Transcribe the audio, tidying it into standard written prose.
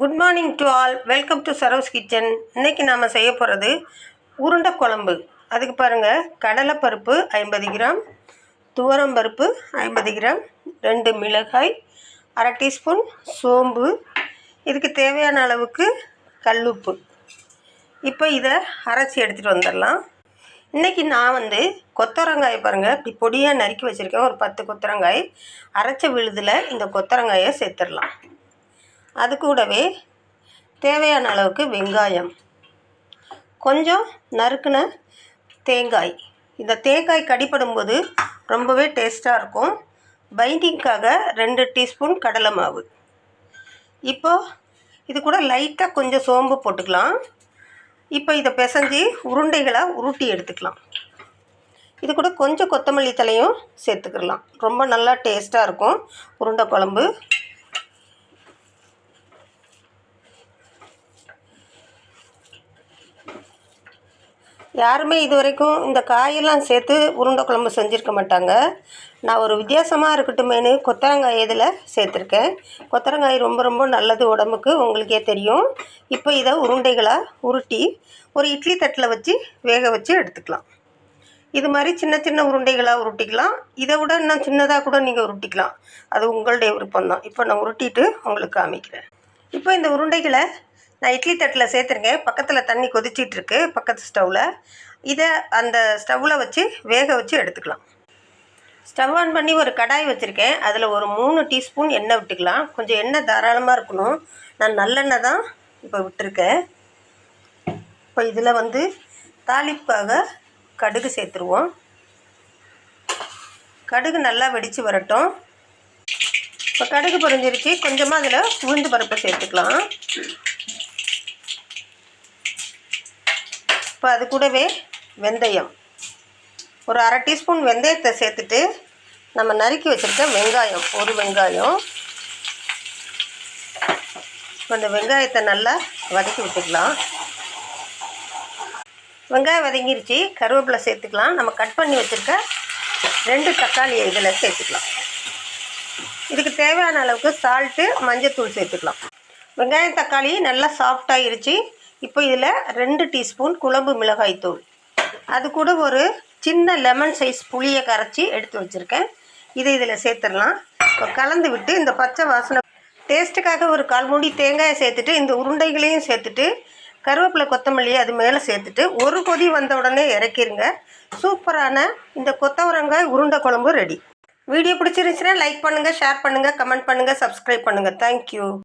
Good morning to all. Welcome to Saro's kitchen. இன்றைக்கி நாம் செய்ய போகிறது உருண்டை குழம்பு. அதுக்கு பாருங்கள், கடலைப்பருப்பு 50 கிராம், துவரம் பருப்பு 50 கிராம், 2 மிளகாய், அரை டீஸ்பூன் சோம்பு, இதுக்கு தேவையான அளவுக்கு கல்லுப்பு. இப்போ இதை அரைச்சி எடுத்துகிட்டு வந்துடலாம். இன்றைக்கி நான் கொத்தவரங்காயை பாருங்கள், இப்படி பொடியாக நறுக்கி வச்சுருக்கேன். ஒரு 10 கொத்தவரங்காய் அரைச்ச விழுதில் இந்த கொத்தவரங்காயை சேர்த்துடலாம். அது கூடவே தேவையான அளவுக்கு வெங்காயம், கொஞ்சம் நறுக்குன தேங்காய். இந்த தேங்காய் கடிப்படும்போது ரொம்பவே டேஸ்ட்டாக இருக்கும். பைண்டிங்காக 2 டீஸ்பூன் கடலை மாவு. இப்போது இது கூட லைட்டாக கொஞ்சம் சோம்பு போட்டுக்கலாம். இப்போ இதை பிசைஞ்சு உருண்டைகளாக உருட்டி எடுத்துக்கலாம். இது கூட கொஞ்சம் கொத்தமல்லி தலையும் சேர்த்துக்கலாம். ரொம்ப நல்லா டேஸ்ட்டாக இருக்கும் உருண்டை குழம்பு. யாருமே இது வரைக்கும் இந்த காயெல்லாம் சேர்த்து உருண்டை குழம்பு செஞ்சுருக்க மாட்டாங்க. நான் ஒரு வித்தியாசமாக இருக்கட்டுமேனு கொத்தவரங்காய் இதில் சேர்த்துருக்கேன். கொத்தவரங்காய் ரொம்ப ரொம்ப நல்லது உடம்புக்கு, உங்களுக்கே தெரியும். இப்போ இதை உருண்டைகளாக உருட்டி ஒரு இட்லி தட்டில் வச்சு வேக வச்சு எடுத்துக்கலாம். இது மாதிரி சின்ன சின்ன உருண்டைகளாக உருட்டிக்கலாம். இதை விட இன்னும் சின்னதாக கூட நீங்கள் உருட்டிக்கலாம். அது உங்களுடைய விருப்பம்தான். இப்போ நான் உருட்டிட்டு உங்களுக்கு காமிக்கிறேன். இப்போ இந்த உருண்டைகளை நான் இட்லி தட்டில் சேர்த்துருக்கேன். பக்கத்தில் தண்ணி கொதிச்சிட்ருக்கு பக்கத்து ஸ்டவ்வில். இதை அந்த ஸ்டவ்வில் வச்சு வேக வச்சு எடுத்துக்கலாம். ஸ்டவ் ஆன் பண்ணி ஒரு கடாய் வச்சுருக்கேன். அதில் ஒரு 3 டீஸ்பூன் எண்ணெய் விட்டுக்கலாம். கொஞ்சம் எண்ணெய் தாராளமாக இருக்கணும். நான் நல்லெண்ணெய் தான் இப்போ விட்டுருக்கேன். இப்போ இதில் தாளிப்பாக கடுகு சேர்த்துருவோம். கடுகு நல்லா வெடித்து வரட்டும். இப்போ கடுகு பொரிஞ்சிருச்சு. கொஞ்சமாக அதில் உளுந்து பருப்பை சேர்த்துக்கலாம். இப்போ அது கூடவே வெந்தயம், ஒரு அரை டீஸ்பூன் வெந்தயத்தை சேர்த்துட்டு நம்ம நறுக்கி வச்சுருக்க வெங்காயம், ஒரு வெங்காயம். இப்போ இந்த வெங்காயத்தை நல்லா வதக்கி விட்டுக்கலாம். வெங்காயம் வதங்கிருச்சு. கருவேப்பிலை சேர்த்துக்கலாம். நம்ம கட் பண்ணி வச்சுருக்க 2 தக்காளியை இதில் சேர்த்துக்கலாம். இதுக்கு தேவையான அளவுக்கு சால்ட்டு, மஞ்சத்தூள் சேர்த்துக்கலாம். வெங்காயம் தக்காளி நல்லா சாஃப்டாகிருச்சு. இப்போ இதில் 2 டீஸ்பூன் குழம்பு மிளகாய் தூள், அது கூட ஒரு சின்ன லெமன் சைஸ் புளியை கரைச்சி எடுத்து வச்சுருக்கேன். இதை இதில் சேர்த்துடலாம். இப்போ கலந்து விட்டு இந்த பச்சை வாசனை டேஸ்ட்டுக்காக ஒரு 1/4 மூடி தேங்காயை சேர்த்துட்டு இந்த உருண்டைகளையும் சேர்த்துட்டு கருவேப்பிலை கொத்தமல்லியை அது மேலே சேர்த்துட்டு ஒரு கொதி வந்த உடனே இறக்கிருங்க. சூப்பரான இந்த கொத்தவரங்காய் உருண்டை குழம்பு ரெடி. வீடியோ பிடிச்சிருந்துச்சுன்னா லைக் பண்ணுங்கள், ஷேர் பண்ணுங்கள், கமெண்ட் பண்ணுங்கள், சப்ஸ்கிரைப் பண்ணுங்கள். தேங்க்யூ.